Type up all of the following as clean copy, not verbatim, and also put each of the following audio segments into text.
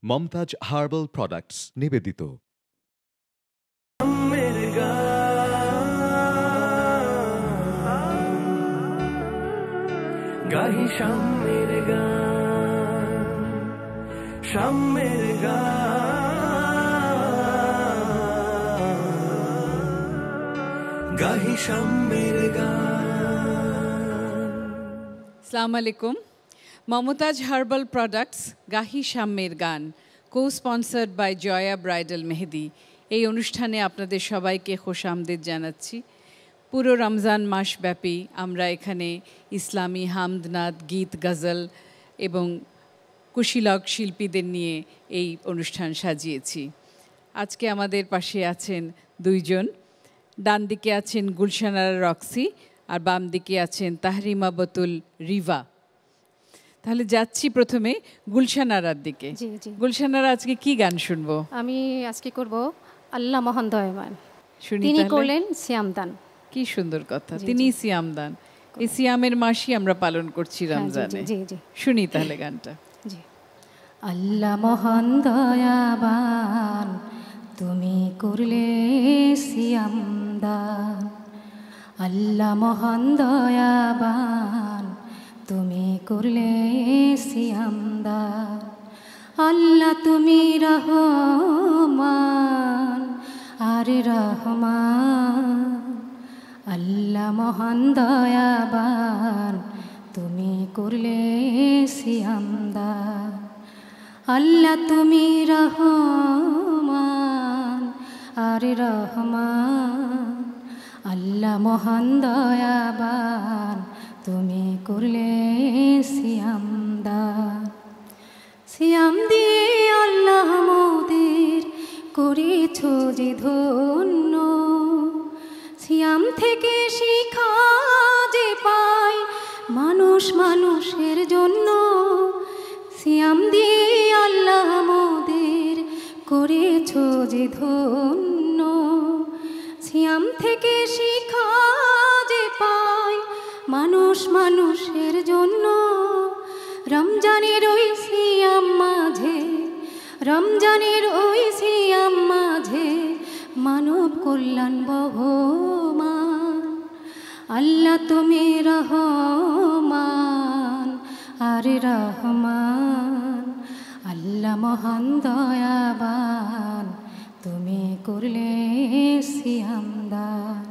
Mumtaz herbal products নিবেদিত। গাহি শামের গান, শামের গান, গাহি শামের গান। আসসালামু আলাইকুম। মমতাজ হার্বাল প্রোডাক্টস গাহি শামের গান, কো-স্পন্সার্ড বাই জয়া ব্রাইডাল মেহেদি। এই অনুষ্ঠানে আপনাদের সবাইকে খোশামদিদ জানাচ্ছি। পুরো রমজান মাসব্যাপী আমরা এখানে ইসলামী হামদনাদ, গীত, গজল এবং কুশীলক শিল্পীদের নিয়ে এই অনুষ্ঠান সাজিয়েছি। আজকে আমাদের পাশে আছেন দুইজন। ডান দিকে আছেন গুলশানারা রক্সি আর বাম দিকে আছেন তাহরিমা বতুল রিভা। তাহলে যাচ্ছি প্রথমে গুলশানারার দিকে। গুলশানারা আজকে কি গান শুনবো? আমি আজকে করব আল্লাহ মহান দয়াবান। শুনি। তিনি করলেন সিয়ামদান। কি সুন্দর কথা, তিনি সিয়ামদান। এই সিয়ামের মাসই আমরা পালন করছি রমজানে। শুনি তাহলে গানটা। জি। আল্লাহ মহান দয়াবান, তুমি করলে সিয়ামদান। আল্লাহ মহান দয়াবান, তুমি করলে সিয়ামদান। আল্লাহ তুমি রহমান আর রহমান। আল্লাহ মহান দয়াবান, তুমি করলে সিয়ামদান। আল্লাহ তুমি রহমান আর রহমান। আল্লাহ মহান দয়াবান, তুমি করলে সিয়ামদান। সিয়াম দিয়ে আল্লাহ মোদের করেছ যে ধন্য। সিয়াম থেকে শিক্ষা যে পায় মানুষ মানুষের জন্য। সিয়াম দিয়ে আল্লাহ মোদের করেছ যে ধন্য। সিয়াম থেকে শিক্ষা যে পায় মানুষ মানুষের জন্য। রমজানের ওই সিয়াম মাঝে, রমজানের ওই সিয়াম মাঝে মানব কল্যাণ বহমান। আল্লাহ তুমি রহমান আর রহমান। আল্লাহ মহান দয়াবান, তুমি করলে সিয়ামদান।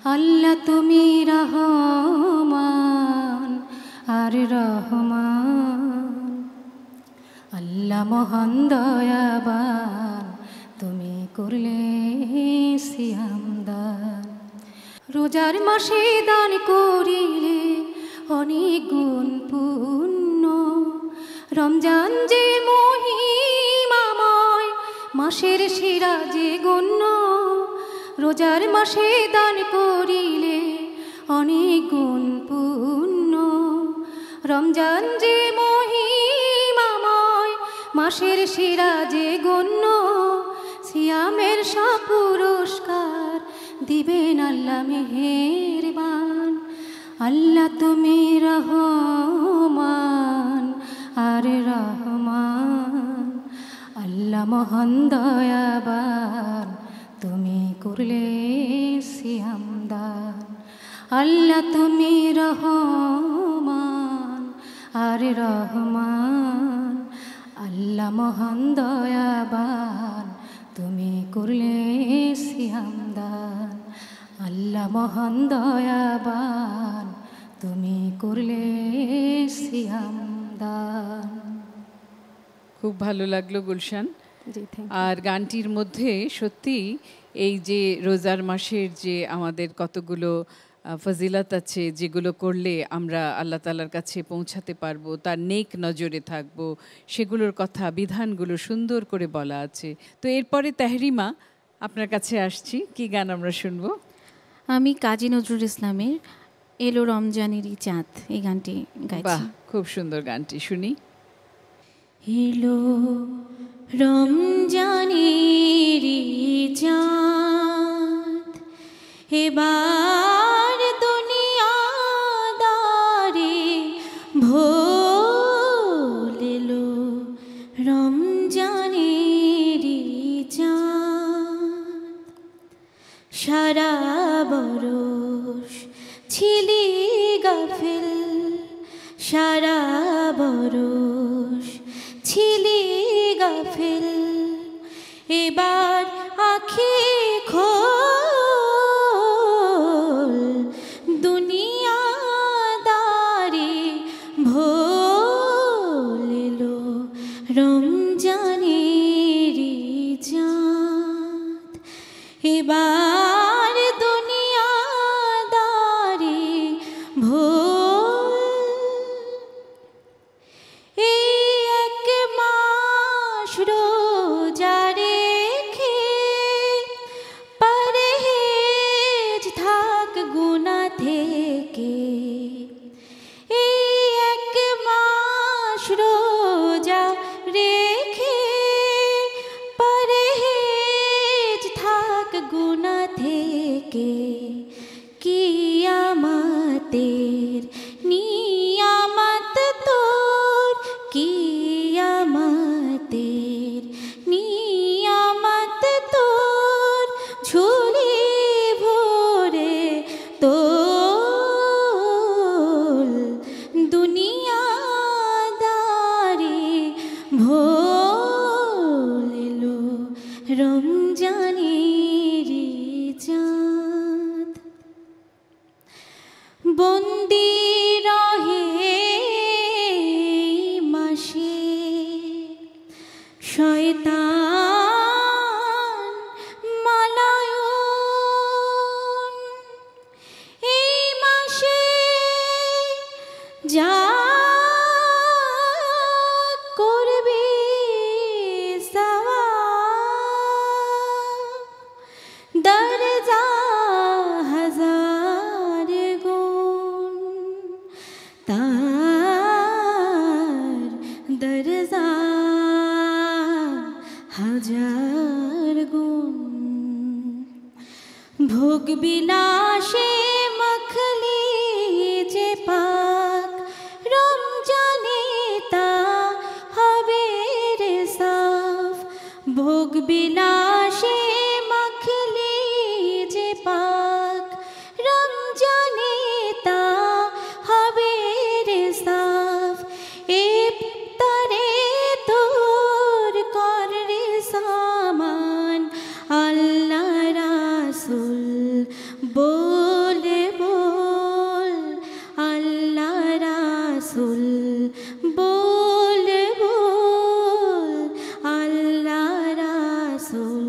আল্লাহ তুমি রহমান আর রহমান। আল্লাহ মহান দয়াবান, তুমি করলে সিয়ামদান। রোজার মাসে দান করিলে অনেক গুণ পুণ্য। রমজান যে মহিমাময়, মাসের সেরা যে গণ্য। রোজার মাসে দান করিলে অনেক গুণ পুণ্য। রমজান যে মহিমাময়, মাসের সেরা যে গণ্য। সিয়ামের সব পুরস্কার দিবেন আল্লাহ মেহেরবান। আল্লাহ তুমি রহমান আর রহমান। আল্লাহ মহান দয়াবান, তুমি করলে সিয়ামদান। আল্লাহ তুমি রহমান আর রহমান। আল্লাহ মহান দয়াবান, তুমি করলে সিয়ামদান। আল্লাহ মহান দয়াবান, তুমি করলে সিয়ামদান। খুব ভালো লাগলো গুলশান। আর গানটির মধ্যে সত্যি এই যে রোজার মাসের যে আমাদের কতগুলো ফজিলত আছে, যেগুলো করলে আমরা আল্লাহ তাআলার কাছে পৌঁছাতে পারবো, তার নেক নজরে থাকবো, সেগুলোর কথা, বিধানগুলো সুন্দর করে বলা আছে। তো এরপরে তাহরিমা, আপনার কাছে আসছি, কি গান আমরা শুনবো? আমি কাজী নজরুল ইসলামের এলো রমজানেরই চাঁদ এই গানটি গাইছি। বাহ, খুব সুন্দর গানটি, শুনি। এলো রমজানেরই চাঁদ, এবার দুনিয়াদারে ভোল এলো রমজান বরষ ছিলি গাফিল, সারা বরষ ছিলি গাফিল, এবার আখি খোল, দুনিয়াদারি ভোল এলো রমজানেরি চাঁদ, এবার দুনিয়াদারি ভোল। এই এক মাস রোজা রেখে পরহেজ থাক গুনাহ থেকে, এই এক মাস রোজা রেখে পরহেজ থাক গুনাহ থেকে, কিয়ামতের নিয়ামত তোর, কিয়ামতের নিয়ামত তোর, ঝুলি ভরে তোল, দুনিয়াদারি ভোল এলো রমজানেরি চাঁদ। বন্দি রহে মাসে শয়তান মালায়ন, এই মাসে যা করবি সওয়াব, দরজা হাজার গুণ, তার দরজা হাজার গুণ। ভোগ বিলাসে মখলি যে পাক, রমজানে তা হবে রে সাফ, ভোগ বিলাসে মখলি যে পাক, রমজানে তা হবে রে সাফ, ইফতারে তোর কর রে সামান, আল্লাহ রাসূল বলে বল, আল্লাহ রাসূল বলে বল, আল্লাহ রাসূল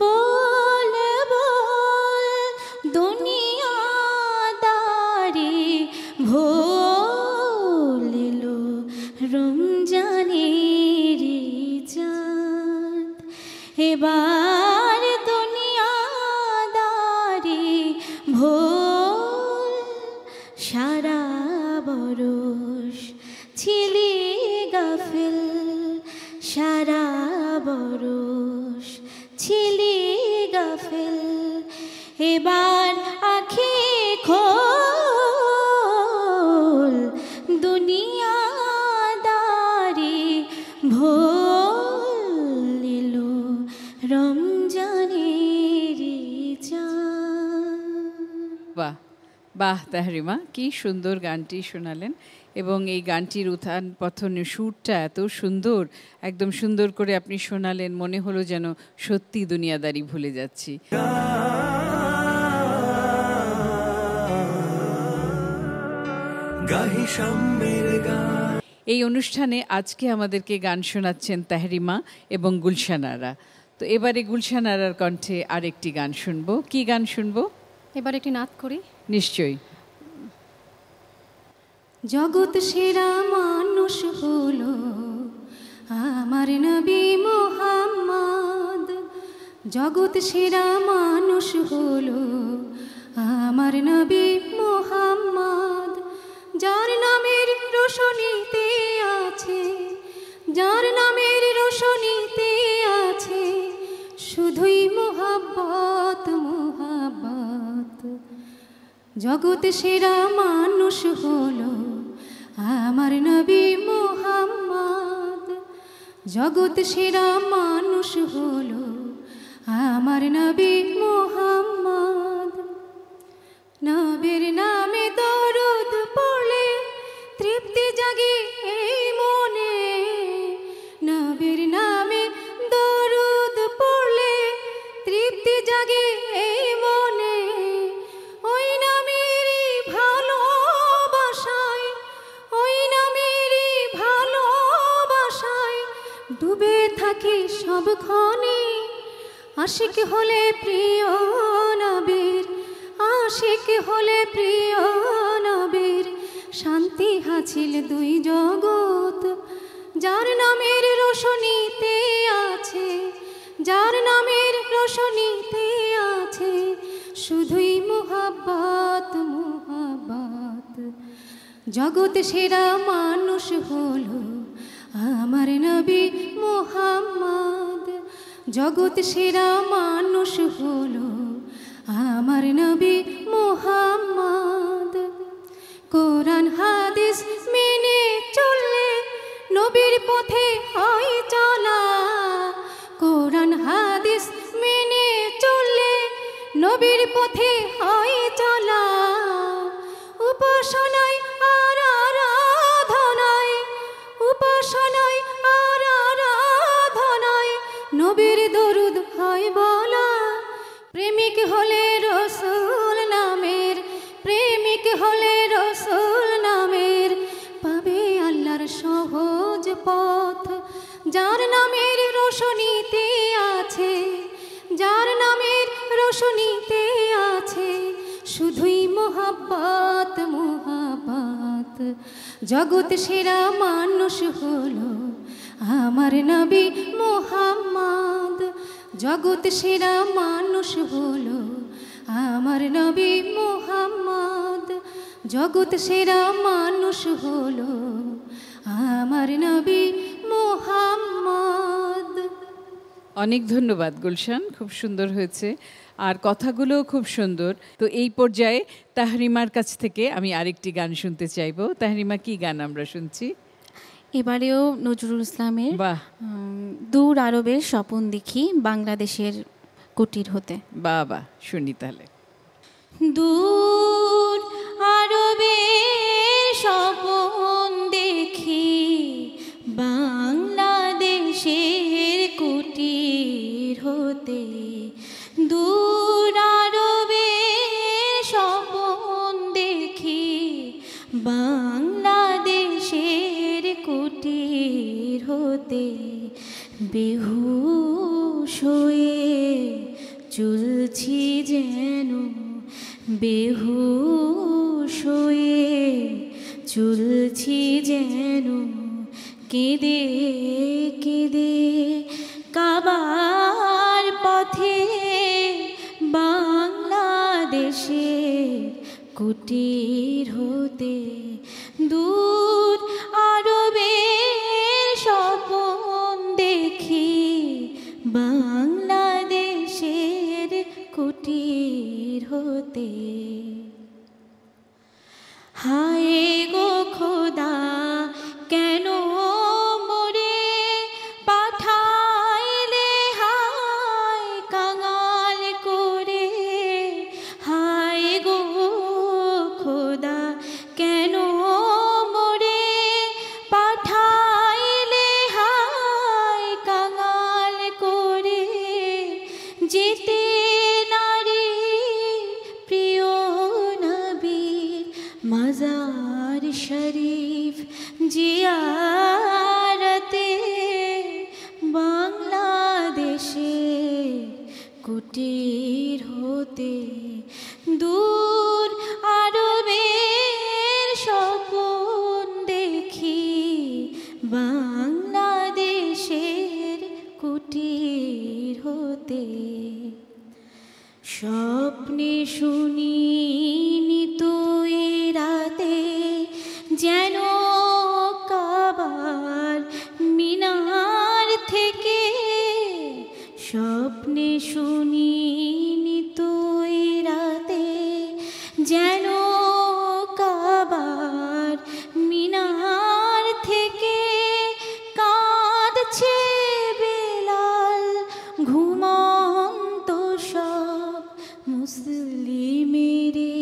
বলে বল, দুনিয়াদারি ভোল এলো রমজানেরি চাঁদ, এবার দুনিয়াদারি ভোল, সারা বরষ ছিলি গাফিল, সারা বরষ ছিলি গাফিল, এবার আখি খোল, দুনিয়াদারি ভোল এলো রমজানেরি চাঁদ। বাহ বাহ তাহরিমা, কি সুন্দর গানটি শোনালেন, এবং এই গানটির উত্থান পতন সুরটা এত সুন্দর, একদম সুন্দর করে আপনি শোনালেন, মনে হলো যেন সত্যি দুনিয়াদারি ভুলে যাচ্ছি। গাহি শাম্মের গান। এই অনুষ্ঠানে আজকে আমাদেরকে গান শোনাচ্ছেন তাহরিমা এবং গুলশানারা। তো এবারে গুলশানারার কণ্ঠে আরেকটি গান শুনবো। কি গান শুনবো? এবার একটি নাত করি। নিশ্চয়ই। জগৎ সেরা মানুষ হলো আমার নবী মুহাম্মদ, জগৎ সেরা মানুষ হলো আমার নবী মুহাম্মদ, যার নামের রোশনীতে আছে, যার নামের রোশনীতে আছে শুধুই মুহাব্বত মুহাব্বত। জগৎ সেরা মানুষ হলো আমার নবী মুহাম্মদ, জগৎ সেরা মানুষ হলো আমার নবী মুহাম্মদ। সবক্ষণে আশিক হলে প্রিয় নবীর, আশিক হলে প্রিয় নবীর, শান্তি হাসিল দুই জগৎ। যার নামের রোশনীতে আছে, যার নামের রোশনীতে আছে শুধুই মুহাব্বত মুহাব্বত। জগৎ সেরা মানুষ হলো আমার নবী মুহাম্মদ, জগৎ সেরা মানুষ হলো আমার নবী মুহাম্মদ। কোরআন হাদিস মেনে চললে নবীর পথে হয় চলা, কোরআন হাদিস মেনে চললে নবীর পথে হয় চলা। উপাসনায় আর আরাধনায়, উপাসনায় আর আরাধনায় নবীর দরুদ হয় বলা। প্রেমিক হলে রসুল নামের, প্রেমিক হলে রসুল নামের, পাবে আল্লাহর সহজ পথ। যার নামের রোশনীতে আছে, যার নামের রোশনীতে আছে শুধুই মোহাব্বত মোহাব্বত। জগৎ সেরা মানুষ হলো আমার নবী মুহাম্মদ, জগৎ সেরা মানুষ হলো আমার নবী মুহাম্মদ, জগৎ সেরা মানুষ হলো আমার নবী মুহাম্মদ। অনেক ধন্যবাদ গুলশান, খুব সুন্দর হয়েছে আর কথাগুলোও খুব সুন্দর। তো এই পর্যায়ে তাহরিমার কাছ থেকে আমি আরেকটি গান শুনতে চাইবো। তাহরিমা, কি গান আমরা শুনছি? এবারেও নজরুল ইসলামের বাহ, দূর আরবের স্বপন দেখি বাংলাদেশের কুটির হতে। বাবা, শুনি তাহলে। দূর আরবের স্বপন দেখি বাংলাদেশের কুটির হতে, দূর আরবের স্বপন দেখি বাংলাদেশের কুটির হতে। বেহুশ হয়ে চলছি যেন, বেহুশ হয়ে চলছি যেন, কেঁদে কেঁদে কাবার পথে বাংলাদেশের কুটির হতে। দূর আরবের স্বপন দেখি বাংলাদেশের কুটির হতে। হায় গো খোদা, কেন মোরে পাঠাইলে হায় কাঙাল করে। হায় গো খোদা, কেন মোরে পাঠাইলে হায় কাঙাল করে। যেতে নারী প্রিয় নবীর মাজার শরীফ জিয়ারতে, বাংলাদেশে কুটির হতে। দূর আরবের স্বপন দেখি বাংলাদেশের কুটির হতে। স্বপ্নে শুনি নিতো এ রাতে যেন কাবার মিনার থেকে। স্বপ্নে শুনি নিতো এ রাতে যেন কাবার মিনার থেকে। কাঁদছে বেলাল ঘুমন্ত সব মুসলিমেরে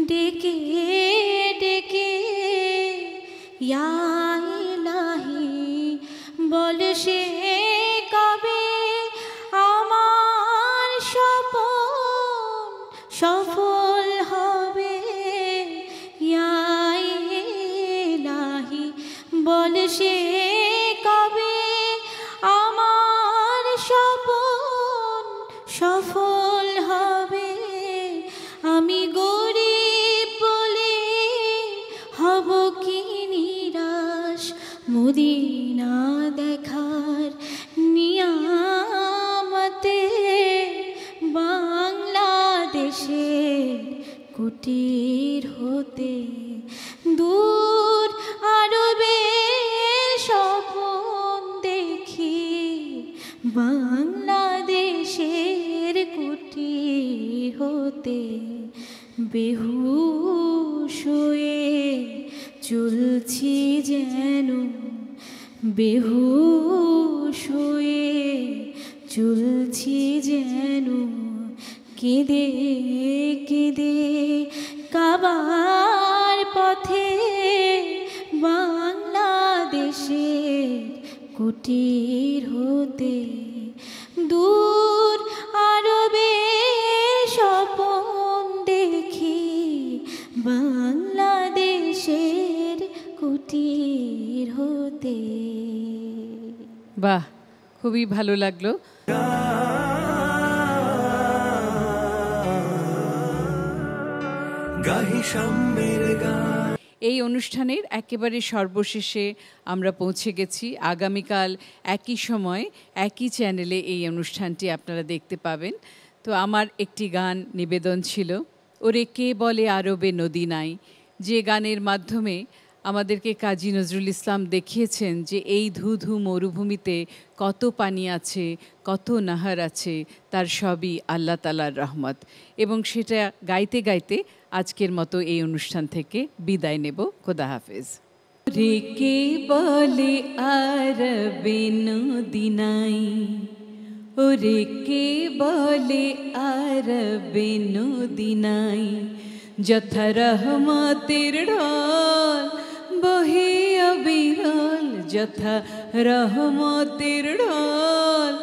ডেকে ডেকে। ইয়া ইলাহি বল সে কবে আমার স্বপন সফল হবে। ইয়া ইলাহি বল সে কবে আমার আমি গরিব বলে হব কি নিরাশ, মদিনা দেখার নিয়ামতে বাংলাদেশের কুটির হতে দূর আরবের স্বপন দেখি, বাংলাদেশের কুটির হতে বেহুশ হয়ে চলছি যেন, বেহুশ হয়ে চলছি যেন, কেঁদে কেঁদে কাবার পথে বাংলাদেশের কুটির হতে দূর আরবের স্বপন দেখি, বাংলাদেশের কুটির হতে। বাহ, খুবই ভালো লাগলো। গাহি সাম্যের গান। এই অনুষ্ঠানের একেবারে সর্বশেষে আমরা পৌঁছে গেছি। আগামীকাল একই সময় একই চ্যানেলে এই অনুষ্ঠানটি আপনারা দেখতে পাবেন। তো আমার একটি গান নিবেদন ছিল, ওরে কে বলে আরবে নদী নাই, যে গানের মাধ্যমে আমাদেরকে কাজী নজরুল ইসলাম দেখিয়েছেন যে এই ধুধু মরুভূমিতে কত পানি আছে, কত নাহার আছে, তার সবই আল্লাহ তাআলার রহমত। এবং সেটা গাইতে গাইতে আজকের মতো এই অনুষ্ঠান থেকে বিদায় নেব। খোদা হাফেজ। রে কে বলে আরবে নদী নাই, ওরে কে বলে আরবে নদী নাই, যথা রহমতের ঢল বহে অবিরল, যথা রহমতের ঢল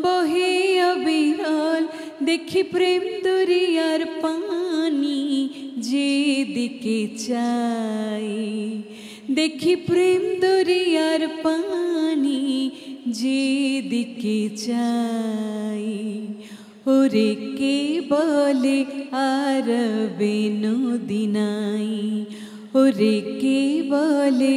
বহে অবিরল, দেখি প্রেম দরিয়ার পানি যেদিকে চাই, দেখি প্রেম দরিয়ার পানি যেদিকে চাই, ওরে কে বলে আরবে নদী নাই, ওরে কে বলে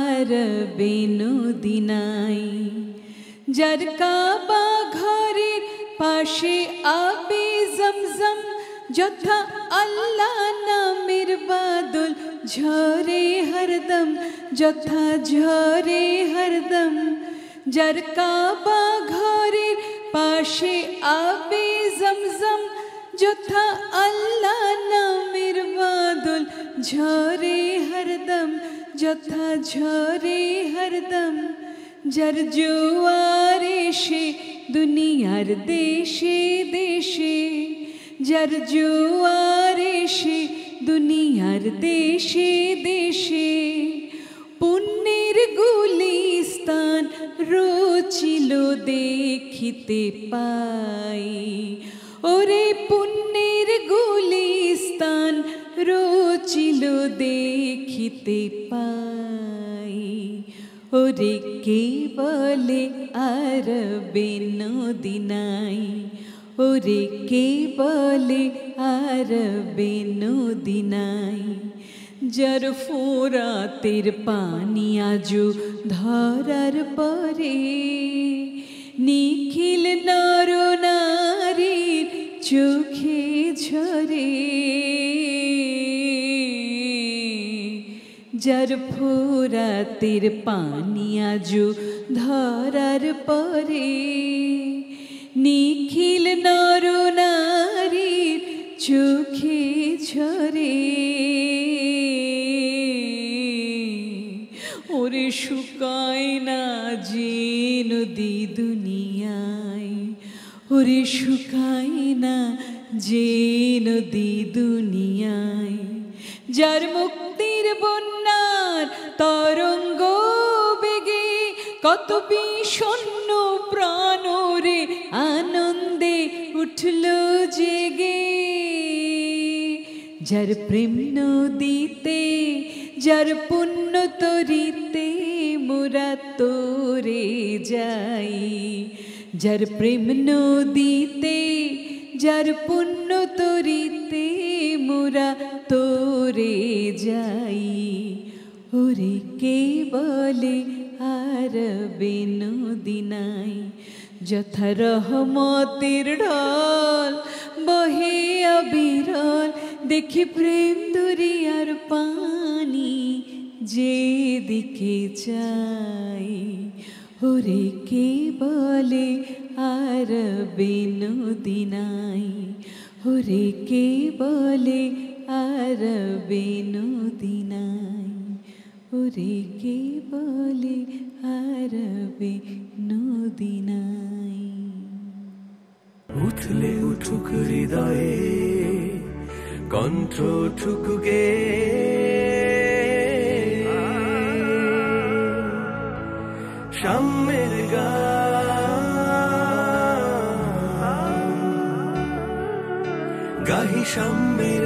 আরবে নদী নাই, যার কাবা ঘরের পাশে আবে জমজম, যথা আল্লাহ নামের বাদল ঝরে হরদম, যথা ঝরে হরদম, যার কাবা ঘরের পাশে আবে জমজম, যথা আল্লাহ নামের বাদল ঝরে হরদম, যথা ঝরে হরদম, যার জোয়ারে সে দুনিয়ার দেশে দেশে, যার জোয়ারে সে দুনিয়ার দেশে দেশে, পুণ্যের গুলিস্তান রচিল দেখিতে পাই, ওরে পুণ্যের গুলিস্তান রচিল দেখিতে পাই, ওরে কে বলে আরবে নদী নাই, ওরে কে বলে আরবে নদী নাই, যার ফোরাতের পানি আজো ধরার পরে, নিখিল নর নারীর চোখে ঝরে, যার ফোরাতের পানি আজো ধরার পরে, নিখিল নর নারীর চোখে ঝরে, ওরে শুকায় না যে নদী দুনিয়ায়, ওরে শুকায় না যে নদী দুনিয়ায়, যার মুক্তির বন্যার তরঙ্গ বেগে কত বিষণ্ণ প্রাণ রে আনন্দে উঠল জেগে, যার প্রেম নদীতে যার পুণ্য তরিতে মোরা তোরে যাই, যার প্রেম নদীতে যার পুণ্য তরিতে মোরা তোরে যাই, ওরে কে বলে আর বেনদিনাই। যথা রহমতের ঢল বহে অবিরল, দেখি প্রেম দরিয়ার পানি যেদিকে চাই। ওরে কে বলে আর বেনদিনাই, ওরে কে বলে আর বেনদিনাই, ওরে কে বলে আর বেনদিনাই। উঠলে উঠুক হৃদয়ে, কণ্ঠ ঠুকুকে সাম্যের গান, গাহি সাম্যের